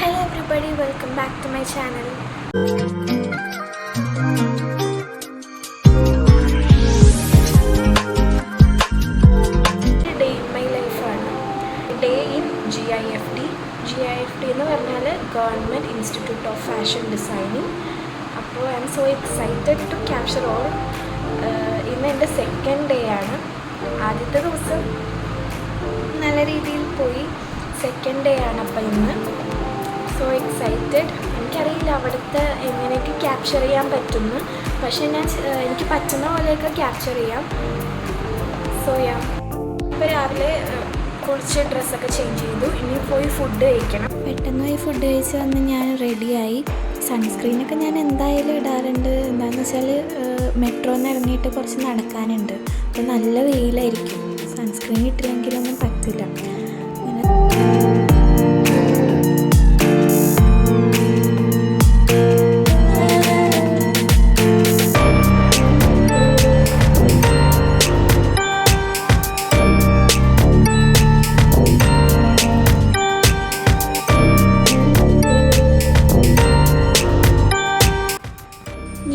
Hello everybody, welcome back to my channel. Day in my life ആണ്. Day in GIFT. GIFT എന്ന് പറഞ്ഞാൽ Government Institute of Fashion Designing. അപ്പോൾ I am so excited to capture all. ഇന്ന് എൻ്റെ second day ആണ്. ആദ്യത്തെ ദിവസം നല്ല രീതിയിൽ പോയി. സെക്കൻഡ് ഡേ ആണ് അപ്പോൾ ഇന്ന്. So excited. എനിക്കറിയില്ല അവിടുത്തെ എങ്ങനെയൊക്കെ ക്യാപ്ചർ ചെയ്യാൻ പറ്റുമെന്ന്, പക്ഷേ എനിക്ക് പറ്റുന്ന പോലെയൊക്കെ ക്യാപ്ചർ ചെയ്യാം. സോ ഇപ്പോൾ രാവിലെ കുറച്ച് ഡ്രസ്സൊക്കെ ചേഞ്ച് ചെയ്തു. ഇനി പോയി ഫുഡ് കഴിക്കണം. പെട്ടെന്ന് പോയി ഫുഡ് കഴിച്ച് വന്ന് ഞാൻ റെഡിയായി. സൺസ്ക്രീനൊക്കെ ഞാൻ എന്തായാലും ഇടാറുണ്ട്. എന്താണെന്ന് വെച്ചാൽ മെട്രോന്ന് ഇറങ്ങിയിട്ട് കുറച്ച് നടക്കാനുണ്ട്. അപ്പോൾ നല്ല വെയിലായിരിക്കും. സൺസ്ക്രീൻ ഇട്ടില്ലെങ്കിലൊന്നും പറ്റില്ല.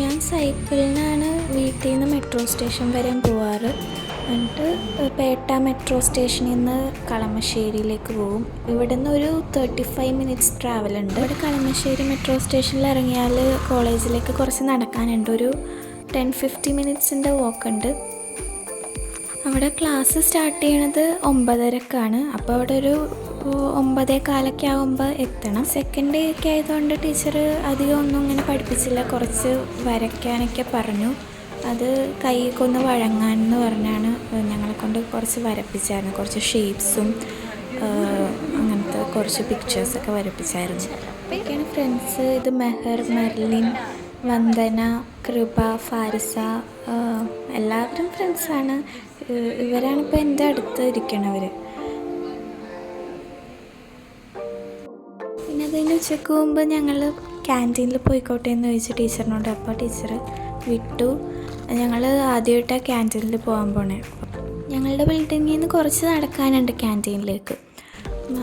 ഞാൻ സൈക്കിളിനാണ് വീട്ടിൽ നിന്ന് മെട്രോ സ്റ്റേഷൻ വരെ പോവാറ്. എന്നിട്ട് പേട്ട മെട്രോ സ്റ്റേഷനിൽ നിന്ന് കളമശ്ശേരിയിലേക്ക് പോകും. ഇവിടെ നിന്ന് ഒരു 35 മിനിറ്റ്സ് ട്രാവലുണ്ട്. ഇവിടെ കളമശ്ശേരി മെട്രോ സ്റ്റേഷനിൽ ഇറങ്ങിയാൽ കോളേജിലേക്ക് കുറച്ച് നടക്കാനുണ്ട്. ഒരു 10-15 മിനിറ്റ്സിൻ്റെ വാക്കുണ്ട്. അവിടെ ക്ലാസ് സ്റ്റാർട്ട് ചെയ്യണത് 9:30ക്കാണ്. അപ്പോൾ അവിടെ ഒരു 9:15 ആകുമ്പോൾ എത്തണം. സെക്കൻഡ് ഡേ ഒക്കെ ആയതുകൊണ്ട് ടീച്ചർ അധികം ഒന്നും ഇങ്ങനെ പഠിപ്പിച്ചില്ല. കുറച്ച് വരയ്ക്കാനൊക്കെ പറഞ്ഞു. അത് കൈയൊക്കെ ഒന്ന് വഴങ്ങാനെന്ന് പറഞ്ഞാണ് ഞങ്ങളെ കൊണ്ട് കുറച്ച് വരപ്പിച്ചായിരുന്നു. കുറച്ച് ഷേപ്സും അങ്ങനത്തെ കുറച്ച് പിക്ചേഴ്സൊക്കെ വരപ്പിച്ചായിരുന്നു. ഇതൊക്കെയാണ് ഫ്രണ്ട്സ്. ഇത് മെഹർ, മെർലിൻ, വന്ദന, കൃപ, ഫാരിസ, എല്ലാവരും ഫ്രണ്ട്സാണ്. ഇവരാണിപ്പോൾ എൻ്റെ അടുത്ത് ഇരിക്കണവർ. പിന്നെ അതിന് ഉച്ചയ്ക്ക് മുമ്പ് ഞങ്ങൾ ക്യാൻറ്റീനിൽ പോയിക്കോട്ടെ എന്ന് ചോദിച്ചു ടീച്ചറിനോട്. അപ്പോൾ ടീച്ചർ വിട്ടു. ഞങ്ങൾ ആദ്യമായിട്ടാണ് ക്യാൻറ്റീനിൽ പോകാൻ പോണേ. ഞങ്ങളുടെ ബിൽഡിങ്ങിൽ നിന്ന് കുറച്ച് നടക്കാനുണ്ട് ക്യാൻറ്റീനിലേക്ക്.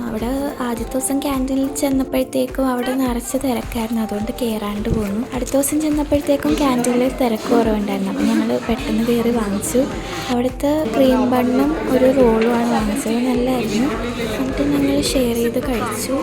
അവിടെ ആദ്യത്തെ ദിവസം ക്യാൻറ്റീനിൽ ചെന്നപ്പോഴത്തേക്കും അവിടെ നിറച്ച് തിരക്കായിരുന്നു. അതുകൊണ്ട് കയറാണ്ട് പോന്നു. അടുത്ത ദിവസം ചെന്നപ്പോഴത്തേക്കും ക്യാൻറ്റീനിൽ തിരക്ക് കുറവുണ്ടായിരുന്നു. അപ്പോൾ ഞങ്ങൾ പെട്ടെന്ന് കയറി വാങ്ങിച്ചു. അവിടുത്തെ ക്രീം ബണ്ണും ഒരു റോളുമാണ് വാങ്ങിച്ചത്. നല്ലതായിരുന്നു. എന്നിട്ട് ഞങ്ങൾ ഷെയർ ചെയ്ത് കഴിച്ചു.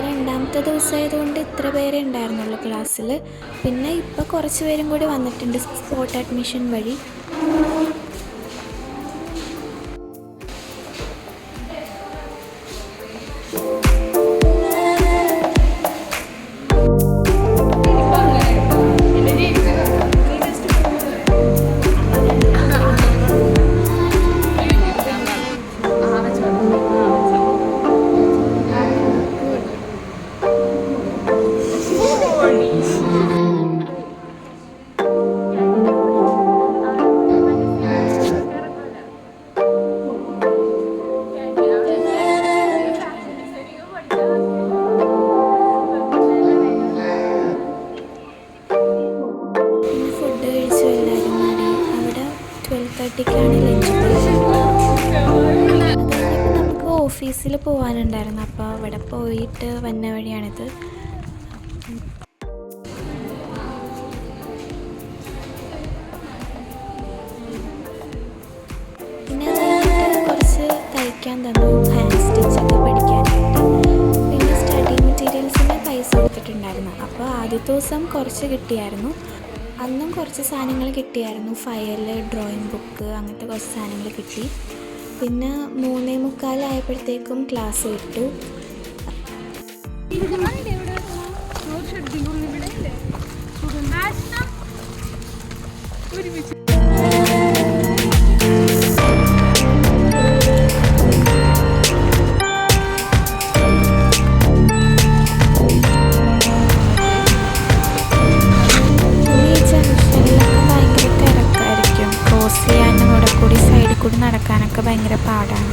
രണ്ടാമത്തെ ദിവസമായതുകൊണ്ട് ഇത്ര പേരെ ഉണ്ടായിരുന്നുള്ളൂ ക്ലാസ്സിൽ. പിന്നെ ഇപ്പോൾ കുറച്ച് പേരും കൂടി വന്നിട്ടുണ്ട് സ്പോട്ട് അഡ്മിഷൻ വഴി. നമുക്ക് ഓഫീസിൽ പോകാനുണ്ടായിരുന്നു. അപ്പോൾ അവിടെ പോയിട്ട് വന്ന വഴിയാണിത്. പിന്നെ അത് കുറച്ച് തയ്ക്കാൻ തന്നു, ഹാൻഡ് സ്റ്റിച്ചൊക്കെ പഠിക്കാനായിട്ട്. പിന്നെ സ്റ്റഡി മെറ്റീരിയൽസിന് പൈസ കൊടുത്തിട്ടുണ്ടായിരുന്നു. അപ്പോൾ ആദ്യത്തെ ദിവസം കുറച്ച് കിട്ടിയായിരുന്നു. അന്നും കുറച്ച് സാധനങ്ങൾ കിട്ടിയായിരുന്നു. ഫയൽ, ഡ്രോയിങ് ബുക്ക്, അങ്ങനത്തെ കുറച്ച് സാധനങ്ങൾ കിട്ടി. പിന്നെ 3:45 ആയപ്പോഴത്തേക്കും ക്ലാസ് വിട്ടു. കൂടി നടക്കാനൊക്കെ ഭയങ്കര പാടാണ്.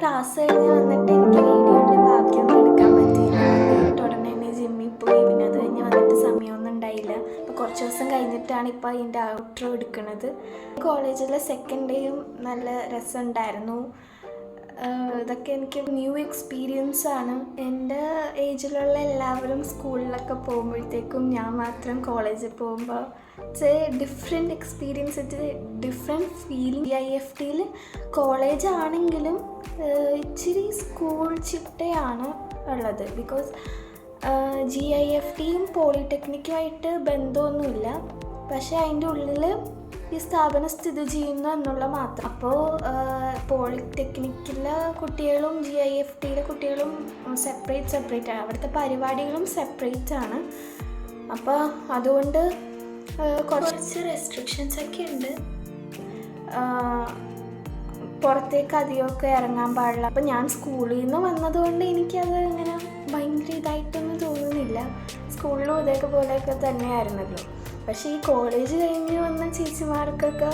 ക്ലാസ് കഴിഞ്ഞ് വന്നിട്ട് എനിക്ക് വീഡിയോൻ്റെ ബാക്കിയൊന്നും എടുക്കാൻ പറ്റിയില്ല. വന്നിട്ട് ഉടനെ തന്നെ ജിമ്മിൽ പോയി. പിന്നെ അത് കഴിഞ്ഞ് വന്നിട്ട് സമയമൊന്നും ഉണ്ടായില്ല. അപ്പോൾ കുറച്ച് ദിവസം കഴിഞ്ഞിട്ടാണ് ഇപ്പോൾ അതിൻ്റെ ഔട്ട്രോ എടുക്കുന്നത്. കോളേജിലെ സെക്കൻഡ് ഡേയും നല്ല രസമുണ്ടായിരുന്നു. ഇതൊക്കെ എനിക്ക് ന്യൂ എക്സ്പീരിയൻസ് ആണ്. എൻ്റെ ഏജിലുള്ള എല്ലാവരും സ്കൂളിലൊക്കെ പോകുമ്പോഴത്തേക്കും ഞാൻ മാത്രം കോളേജിൽ പോകുമ്പോൾ it's a different experience, it different feeling. GIFTയിൽ കോളേജ് ആണെങ്കിലും ഇച്ചിരി സ്കൂൾ ചിട്ടയാണ് ഉള്ളത്. ബിക്കോസ് GIFTയും പോളിടെക്നിക്കുമായിട്ട് ബന്ധമൊന്നുമില്ല. പക്ഷേ അതിൻ്റെ ഉള്ളിൽ ഈ സ്ഥാപനം സ്ഥിതി ചെയ്യുന്നു എന്നുള്ള മാത്രം. അപ്പോൾ പോളിടെക്നിക്കിലെ കുട്ടികളും GIFTയിലെ കുട്ടികളും സെപ്പറേറ്റ് ആണ്. അവിടുത്തെ പരിപാടികളും സെപ്പറേറ്റ് ആണ്. അപ്പോൾ അതുകൊണ്ട് കുറച്ച് റെസ്ട്രിക്ഷൻസ് ഒക്കെ ഉണ്ട്. പുറത്തേക്ക് അധികമൊക്കെ ഇറങ്ങാൻ പാടില്ല. അപ്പോൾ ഞാൻ സ്കൂളിൽ നിന്ന് വന്നതുകൊണ്ട് എനിക്കത് ഇങ്ങനെ ഭയങ്കര ഇതായിട്ടൊന്നും തോന്നുന്നില്ല. സ്കൂളിലും ഇതേപോലെയൊക്കെ തന്നെയായിരുന്നല്ലോ. പക്ഷേ ഈ കോളേജ് കഴിഞ്ഞ് വന്ന ചേച്ചിമാർക്കൊക്കെ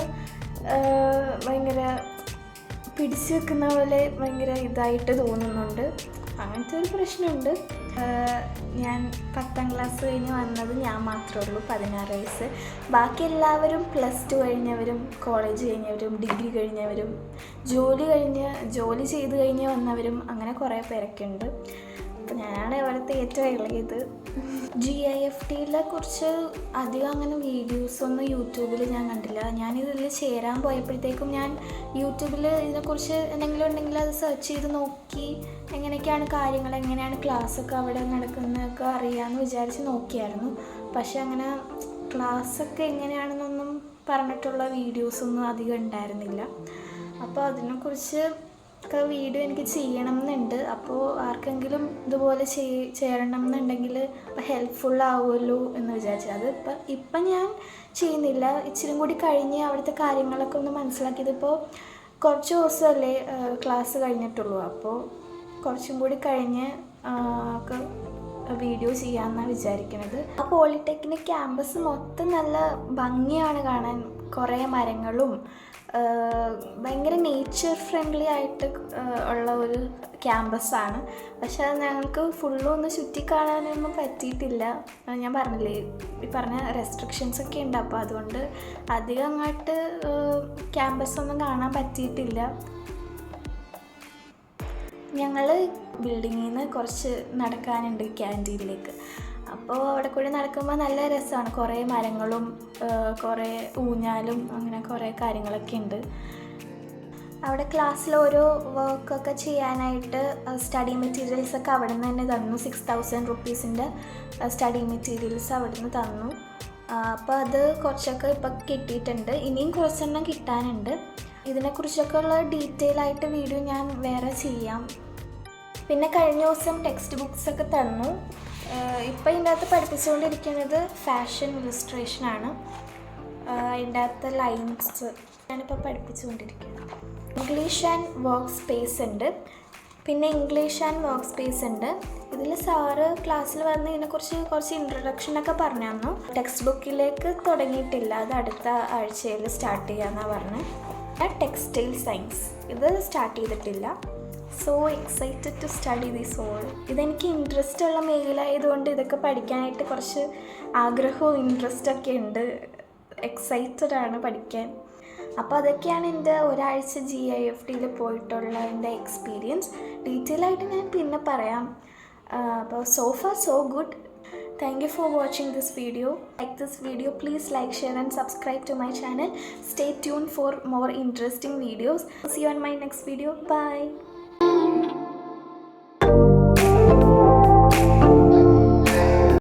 ഭയങ്കര പിടിച്ചു വെക്കുന്ന പോലെ ഭയങ്കര ഇതായിട്ട് തോന്നുന്നുണ്ട്. അങ്ങനത്തെ ഒരു പ്രശ്നമുണ്ട്. ഞാൻ 10ാം ക്ലാസ് കഴിഞ്ഞ് വന്നത് ഞാൻ മാത്രമേ ഉള്ളൂ, 16 വയസ്സ്. ബാക്കി എല്ലാവരും +2 കഴിഞ്ഞവരും കോളേജ് കഴിഞ്ഞവരും ഡിഗ്രി കഴിഞ്ഞവരും ജോലി ചെയ്ത് കഴിഞ്ഞ് വന്നവരും അങ്ങനെ കുറേ പേരൊക്കെ ഉണ്ട്. അപ്പോൾ ഞാനാണ് ഇവിടുത്തെ ഏറ്റവും ഇളയത്. GIFTയിലെ കുറിച്ച് അധികം അങ്ങനെ വീഡിയോസൊന്നും യൂട്യൂബിൽ ഞാൻ കണ്ടില്ല. ഞാനിതിൽ ചേരാൻ പോയപ്പോഴത്തേക്കും ഞാൻ യൂട്യൂബിൽ ഇതിനെക്കുറിച്ച് എന്തെങ്കിലും ഉണ്ടെങ്കിൽ അത് സെർച്ച് ചെയ്ത് നോക്കി എങ്ങനെയൊക്കെയാണ് കാര്യങ്ങൾ, എങ്ങനെയാണ് ക്ലാസ്സൊക്കെ അവിടെ നടക്കുന്നതൊക്കെ അറിയാമെന്ന് വിചാരിച്ച് നോക്കിയായിരുന്നു. പക്ഷെ അങ്ങനെ ക്ലാസ്സൊക്കെ എങ്ങനെയാണെന്നൊന്നും പറഞ്ഞിട്ടുള്ള വീഡിയോസൊന്നും അധികം ഉണ്ടായിരുന്നില്ല. അപ്പോൾ അതിനെക്കുറിച്ച് ഒക്കെ വീഡിയോ എനിക്ക് ചെയ്യണം എന്നുണ്ട്. അപ്പോൾ ആർക്കെങ്കിലും ഇതുപോലെ ചേരണം എന്നുണ്ടെങ്കിൽ ഹെൽപ്ഫുൾ ആവുമല്ലോ എന്ന് വിചാരിച്ചു. അത് ഇപ്പം ഞാൻ ചെയ്യുന്നില്ല. ഇച്ചിരി കൂടി കഴിഞ്ഞ് അവിടുത്തെ കാര്യങ്ങളൊക്കെ ഒന്ന് മനസ്സിലാക്കിയത്. ഇപ്പോൾ കുറച്ച് ദിവസമല്ലേ ക്ലാസ് കഴിഞ്ഞിട്ടുള്ളൂ. അപ്പോൾ കുറച്ചും കൂടി കഴിഞ്ഞ് ഒക്കെ വീഡിയോ ചെയ്യാമെന്നാണ് വിചാരിക്കുന്നത്. ആ പോളിടെക്നിക് ക്യാമ്പസ് മൊത്തം നല്ല ഭംഗിയാണ് കാണാൻ. കുറേ മരങ്ങളും ഭയങ്കര നേച്ചർ ഫ്രണ്ട്ലി ആയിട്ട് ഉള്ള ഒരു ക്യാമ്പസാണ്. പക്ഷെ അത് ഞങ്ങൾക്ക് ഫുള്ളും ഒന്ന് ചുറ്റിക്കാണാനൊന്നും പറ്റിയിട്ടില്ല. ഞാൻ പറഞ്ഞില്ലേ, ഈ പറഞ്ഞ റെസ്ട്രിക്ഷൻസൊക്കെ ഉണ്ട്. അപ്പോൾ അതുകൊണ്ട് അധികം അങ്ങോട്ട് ക്യാമ്പസൊന്നും കാണാൻ പറ്റിയിട്ടില്ല. ഞങ്ങൾ ബിൽഡിങ്ങിൽ നിന്ന് കുറച്ച് നടക്കാനുണ്ട് ക്യാൻറ്റീനിലേക്ക്. അപ്പോൾ അവിടെ കൂടി നടക്കുമ്പോൾ നല്ല രസമാണ്. കുറേ മരങ്ങളും കുറേ ഊഞ്ഞാലും അങ്ങനെ കുറേ കാര്യങ്ങളൊക്കെ ഉണ്ട്. അവിടെ ക്ലാസ്സിൽ ഓരോ വർക്കൊക്കെ ചെയ്യാനായിട്ട് സ്റ്റഡി മെറ്റീരിയൽസൊക്കെ അവിടെ നിന്ന് തന്നെ തന്നു. 6000 റുപ്പീസിൻ്റെ സ്റ്റഡി മെറ്റീരിയൽസ് അവിടെ നിന്ന് തന്നു. അപ്പോൾ അത് കുറച്ചൊക്കെ ഇപ്പം കിട്ടിയിട്ടുണ്ട്. ഇനിയും കുറച്ചെണ്ണം കിട്ടാനുണ്ട്. ഇതിനെക്കുറിച്ചൊക്കെ ഉള്ള ഡീറ്റെയിൽ ആയിട്ട് വീഡിയോ ഞാൻ വേറെ ചെയ്യാം. പിന്നെ കഴിഞ്ഞ ദിവസം ടെക്സ്റ്റ് ബുക്സൊക്കെ തന്നു. ഇപ്പം ഇതിൻ്റെ അകത്ത് പഠിപ്പിച്ചുകൊണ്ടിരിക്കുന്നത് ഫാഷൻ ഇല്ലസ്ട്രേഷനാണ്. അതിൻ്റെ അകത്ത് ലൈൻസ് ഞാനിപ്പോൾ പഠിപ്പിച്ചുകൊണ്ടിരിക്കുന്നത്. ഇംഗ്ലീഷ് ആൻഡ് വർക്ക് സ്പേസ് ഉണ്ട്. പിന്നെ ഇംഗ്ലീഷ് ആൻഡ് വർക്ക് സ്പേസ് ഉണ്ട്. ഇതിൽ സാറ് ക്ലാസ്സിൽ വന്ന് ഇതിനെക്കുറിച്ച് കുറച്ച് ഇൻട്രൊഡക്ഷനൊക്കെ പറഞ്ഞു തന്നു. ടെക്സ്റ്റ് ബുക്കിലേക്ക് തുടങ്ങിയിട്ടില്ല, അത് അടുത്ത ആഴ്ചയിൽ സ്റ്റാർട്ട് ചെയ്യാമെന്നാണ് പറഞ്ഞത്. ടെക്സ്റ്റൈൽ സയൻസ് ഇത് സ്റ്റാർട്ട് ചെയ്തിട്ടില്ല. So excited to study this all. ഇതെനിക്ക് ഇൻട്രസ്റ്റ് ഉള്ള മേഖലയായതുകൊണ്ട് ഇതൊക്കെ പഠിക്കാനായിട്ട് കുറച്ച് ആഗ്രഹവും ഇൻട്രസ്റ്റൊക്കെ ഉണ്ട്. എക്സൈറ്റഡ് ആണ് പഠിക്കാൻ. അപ്പോൾ അതൊക്കെയാണ് എൻ്റെ ഒരാഴ്ച GIFTയിൽ പോയിട്ടുള്ള എൻ്റെ എക്സ്പീരിയൻസ്. ഡീറ്റെയിൽ ആയിട്ട് ഞാൻ പിന്നെ പറയാം. അപ്പോൾ so far so good. Thank you for watching this video. Like this video, please like, share and subscribe to my channel. Stay tuned for more interesting videos. See you on my next video. Bye.